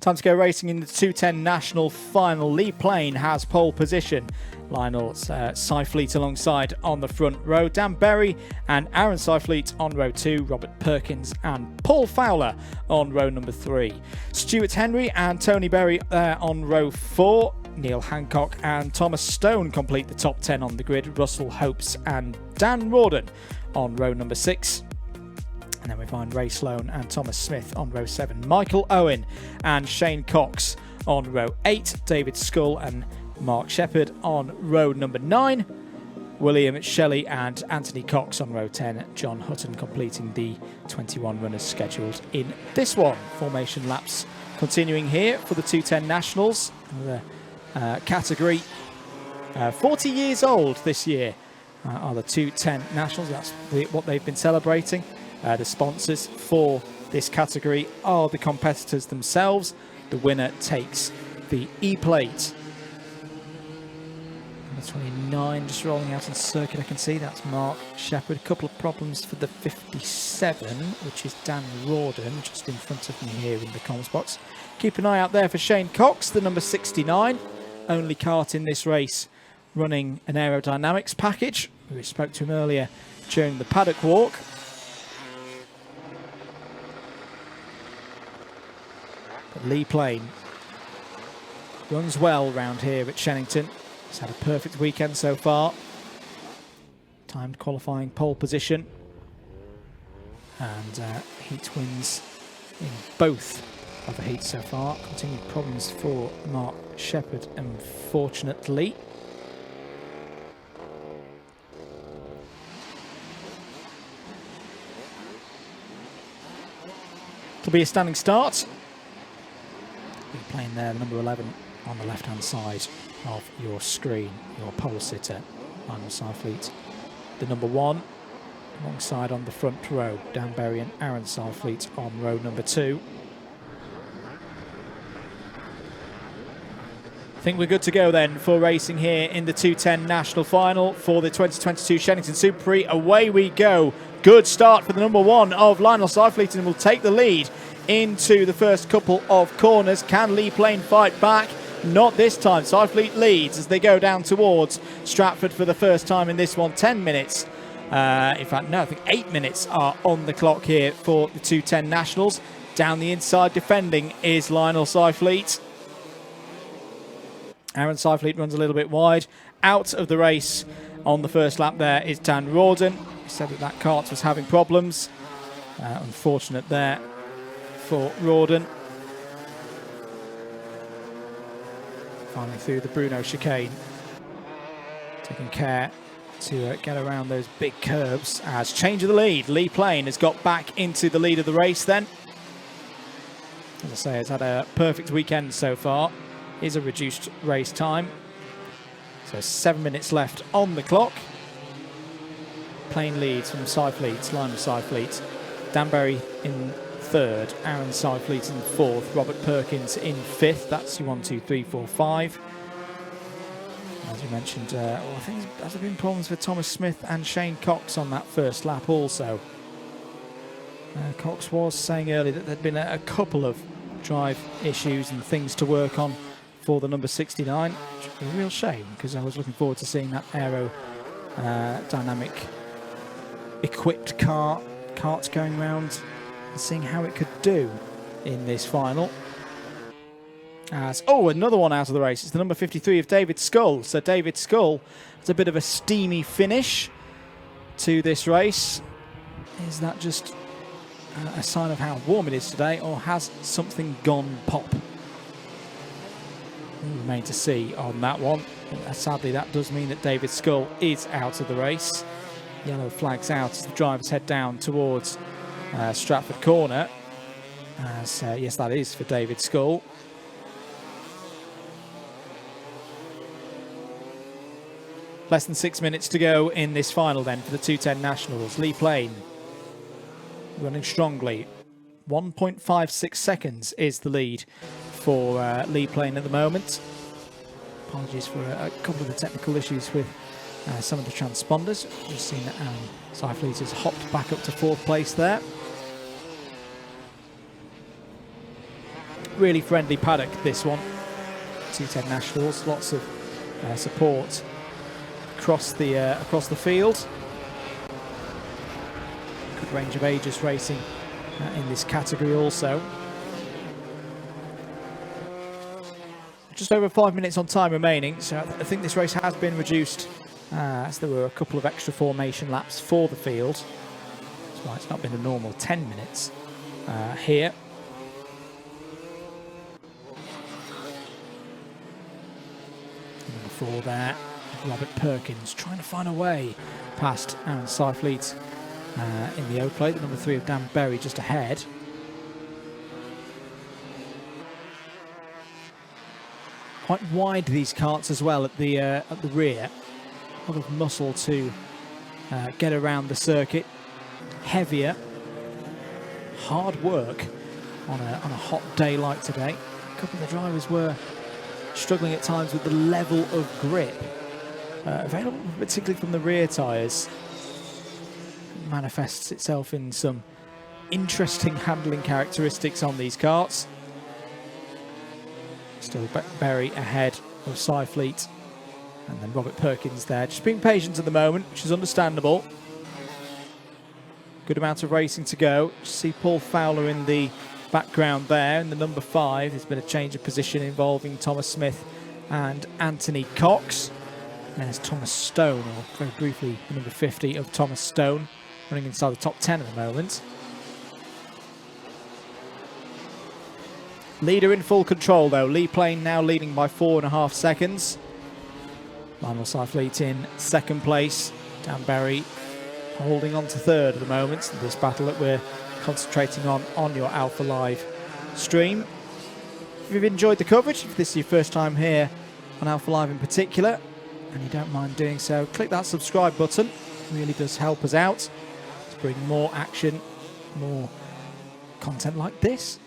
Time to go racing in the 210 National Final. Lee Plain has pole position. Lionel Seifleet alongside on the front row. Dan Berry and Aaron Seifleet on row 2. Robert Perkins and Paul Fowler on row number 3. Stuart Henry and Tony Berry on row 4. Neil Hancock and Thomas Stone complete the top 10 on the grid. Russell Hopes and Dan Rawdon on row number 6. And then we find Ray Sloan and Thomas Smith on row 7. Michael Owen and Shane Cox on row 8. David Scull and Mark Shepherd on row number 9. William Shelley and Anthony Cox on row 10. John Hutton completing the 21 runners scheduled in this one. Formation laps continuing here for the 210 Nationals. The category 40 years old this year are the 210 Nationals. That's what they've been celebrating. The sponsors for this category are the competitors themselves. The winner takes the E-plate. Number 29 just rolling out in circuit. I can see that's Mark Shepherd. A couple of problems for the 57, which is Dan Rawdon, just in front of me here in the comms box. Keep an eye out there for Shane Cox, the number 69. Only kart in this race running an aerodynamics package. We spoke to him earlier during the paddock walk. Lee Plain runs well round here at Shenington. He's had a perfect weekend so far. Timed qualifying pole position. And heat wins in both of the heats so far. Continued problems for Mark Shepherd, unfortunately. It'll be a standing start. Playing there, number 11 on the left-hand side of your screen, your pole sitter, Lionel Seifleet. The number 1 alongside on the front row, Dan Berry and Aaron Seifleet on row number 2. I think we're good to go then for racing here in the 210 National Final for the 2022 Shenington SuperPrix. Away we go. Good start for the number 1 of Lionel Seifleet, and will take the lead into the first couple of corners. Can Lee Plain fight back? Not this time. Seifleet leads as they go down towards Stratford for the first time in this one. 10 minutes. In fact, no, I think 8 minutes are on the clock here for the 210 Nationals. Down the inside defending is Lionel Seifleet. Aaron Seifleet runs a little bit wide. Out of the race on the first lap there is Dan Rawdon. He said that kart was having problems. Unfortunate there for Rawdon. Finally through the Bruno chicane. Taking care to get around those big curves as change of the lead. Lee Plain has got back into the lead of the race then. As I say, it's had a perfect weekend so far. Is a reduced race time. So 7 minutes left on the clock. Plain leads from Seifleet, Lionel Seifleet. Dan Berry in 3rd, Aaron Seifleet in 4th, Robert Perkins in 5th. That's your 1, 2, 3, 4, 5. As you mentioned, I think there's been problems for Thomas Smith and Shane Cox on that first lap also. Cox was saying earlier that there'd been a couple of drive issues and things to work on for the number 69, which is a real shame because I was looking forward to seeing that aerodynamic equipped karts going around and seeing how it could do in this final. Another one out of the race. It's the number 53 of David Scull. So David Scull has a bit of a steamy finish to this race. Is that just a sign of how warm it is today, or has something gone pop? Remain to see on that one. Sadly, that does mean that David Scull is out of the race. Yellow flags out as the drivers head down towards Stratford Corner. Yes, that is for David Scull. Less than 6 minutes to go in this final then for the 210 Nationals. Lee Plain running strongly. 1.56 seconds is the lead for Lee Plain at the moment. Apologies for a couple of the technical issues with some of the transponders. We've seen that Seifleet has hopped back up to 4th place there. really friendly paddock, this one. 210 Nationals, lots of support across the field. Good range of ages racing in this category also. Just over 5 minutes on time remaining, so I think this race has been reduced as there were a couple of extra formation laps for the field. That's why it's not been a normal 10 minutes here. Number 4 there, Robert Perkins trying to find a way past Aaron Seifleet in the O-plate. The number 3 of Dan Berry just ahead. Quite wide, these karts as well at the rear. A lot of muscle to get around the circuit. Heavier, hard work on a hot day like today. A couple of the drivers were struggling at times with the level of grip available, particularly from the rear tyres. It manifests itself in some interesting handling characteristics on these karts. Still Berry ahead of Seifleet, and then Robert Perkins there. Just being patient at the moment, which is understandable. Good amount of racing to go. See Paul Fowler in the background there, in the number 5. There's been a change of position involving Thomas Smith and Anthony Cox. There's Thomas Stone, or very briefly the number 50 of Thomas Stone, running inside the top 10 at the moment. Leader in full control though. Lee Plain now leading by 4.5 seconds. Lionel Seifleet in second place. Dan Berry holding on to third at the moment. This battle that we're concentrating on your Alpha Live stream. If you've enjoyed the coverage, if this is your first time here on Alpha Live in particular, and you don't mind doing so, click that subscribe button. It really does help us out to bring more action, more content like this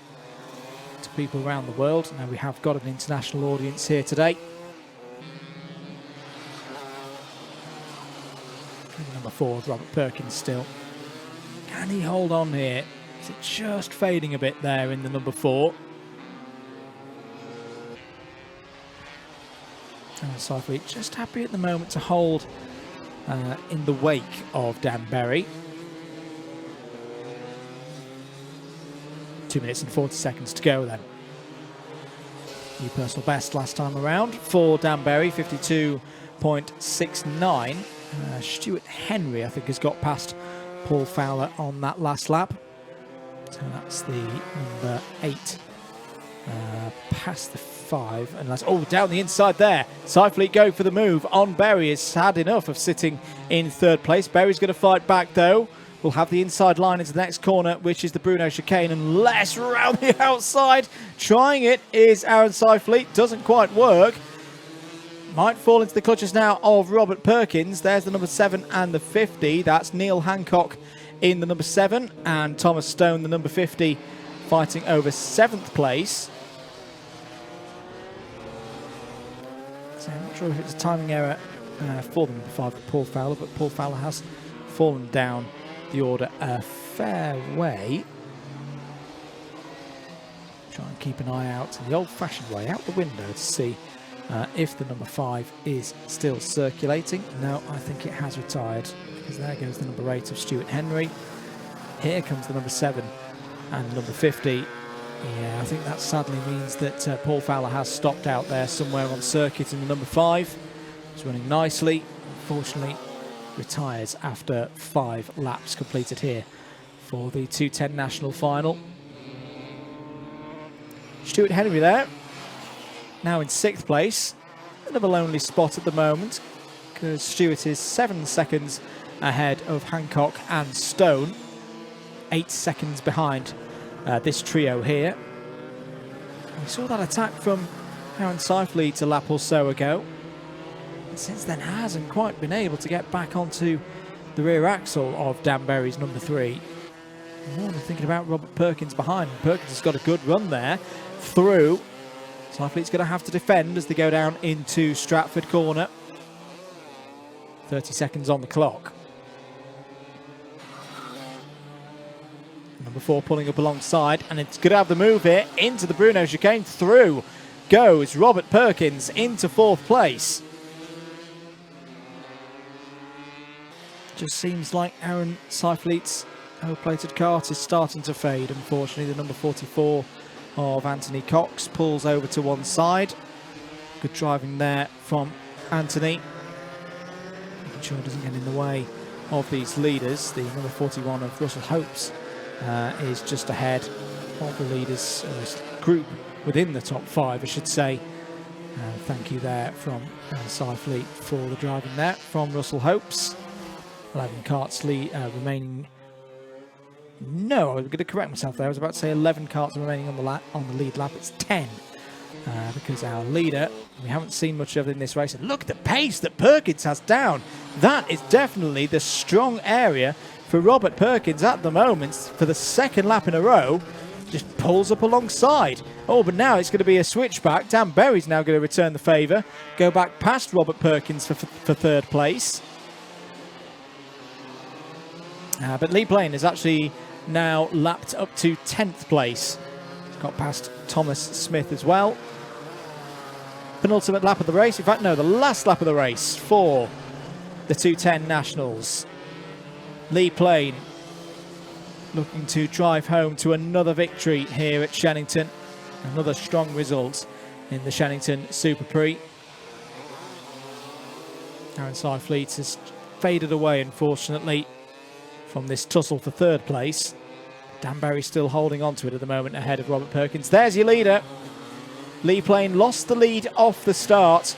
to people around the world. Now we have got an international audience here today. Number 4, Robert Perkins still. Can he hold on here? Is it just fading a bit there in the number 4? And Seifleet just happy at the moment to hold in the wake of Dan Berry. 2 minutes and 40 seconds to go then. New personal best last time around for Dan Berry, 52.69. Stuart Henry, I think, has got past Paul Fowler on that last lap. So that's the number 8 past the 5. Unless, oh, down the inside there. Seifleet going for the move on Berry. Is had enough of sitting in third place. Berry's going to fight back though. We'll have the inside line into the next corner, which is the Bruno chicane, and less around the outside. Trying it is Aaron Seifleet. Doesn't quite work. Might fall into the clutches now of Robert Perkins. There's the number 7 and the 50. That's Neil Hancock in the number 7, and Thomas Stone, the number 50, fighting over 7th place. So I'm not sure if it's a timing error for the number 5, Paul Fowler, but Paul Fowler has fallen down the order a fair way. Try and keep an eye out in the old-fashioned way, out the window, to see if the number 5 is still circulating. No, I think it has retired, because there goes the number 8 of Stuart Henry. Here comes the number 7 and number 50. Yeah, I think that sadly means that Paul Fowler has stopped out there somewhere on circuit in the number 5. He's running nicely. Unfortunately, retires after 5 laps completed here for the 210 national final. Stuart Henry there, now in 6th place. Another lonely spot at the moment, because Stuart is 7 seconds ahead of Hancock and Stone, 8 seconds behind this trio here. We saw that attack from Aaron Seifleet a lap or so ago, and since then hasn't quite been able to get back onto the rear axle of Dan Berry's number 3. More than thinking about Robert Perkins behind. Perkins has got a good run there through. Seifleet's going to have to defend as they go down into Stratford Corner. 30 seconds on the clock. Number 4 pulling up alongside, and it's going to have the move here into the Bruno chicane. Through goes Robert Perkins into 4th place. Just seems like Aaron Seifleet's plated kart is starting to fade. Unfortunately, the number 44 of Anthony Cox pulls over to one side. Good driving there from Anthony. Making sure it doesn't get in the way of these leaders. The number 41 of Russell Hopes is just ahead of the leaders, group within the top 5, I should say. Thank you there from Seifleet for the driving there from Russell Hopes. 11 karts remaining. No, I was going to correct myself there. I was about to say 11 karts remaining on the lead lap. It's 10 because our leader, we haven't seen much of in this race. And look at the pace that Perkins has down. That is definitely the strong area for Robert Perkins at the moment. For the 2nd lap in a row, just pulls up alongside. Oh, but now it's going to be a switchback. Dan Berry's now going to return the favour, go back past Robert Perkins for 3rd place. But Lee Blaine is actually now lapped up to 10th place. He's got past Thomas Smith as well. Penultimate lap of the race. In fact, no, the last lap of the race for the 210 Nationals. Lee Blaine looking to drive home to another victory here at Shenington. Another strong result in the Shenington SuperPrix. Aaron Seifleet has faded away, unfortunately, from this tussle for 3rd place. Dan Berry still holding on to it at the moment, ahead of Robert Perkins. There's your leader. Lee Plain lost the lead off the start,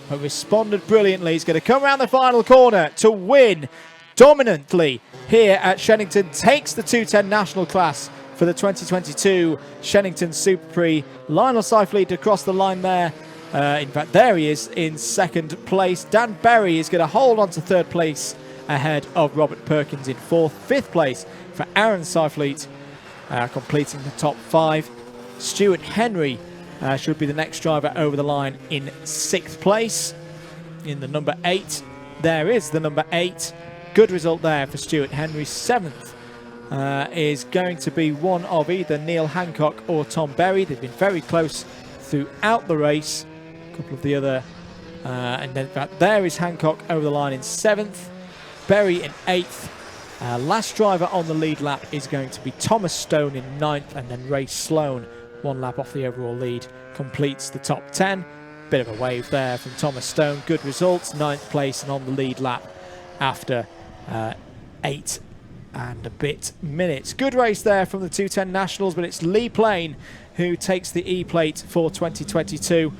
but responded brilliantly. He's going to come around the final corner to win dominantly here at Shenington. Takes the 210 national class for the 2022 Shenington SuperPrix. Lionel Seifleet across the line there. In fact, there he is in 2nd place. Dan Berry is going to hold on to 3rd place ahead of Robert Perkins in 4th. 5th place for Aaron Seifleet, completing the top 5. Stuart Henry should be the next driver over the line in 6th place. In the number 8, there is the number 8. Good result there for Stuart Henry. 7th is going to be one of either Neil Hancock or Tom Berry. They've been very close throughout the race. A couple of the other, and then in fact, there is Hancock over the line in 7th. Berry in 8th. Last driver on the lead lap is going to be Thomas Stone in 9th, and then Ray Sloan, 1 lap off the overall lead, completes the top 10. Bit of a wave there from Thomas Stone. Good results, 9th place and on the lead lap after 8 and a bit minutes. Good race there from the 210 Nationals, but it's Lee Plain who takes the E-plate for 2022.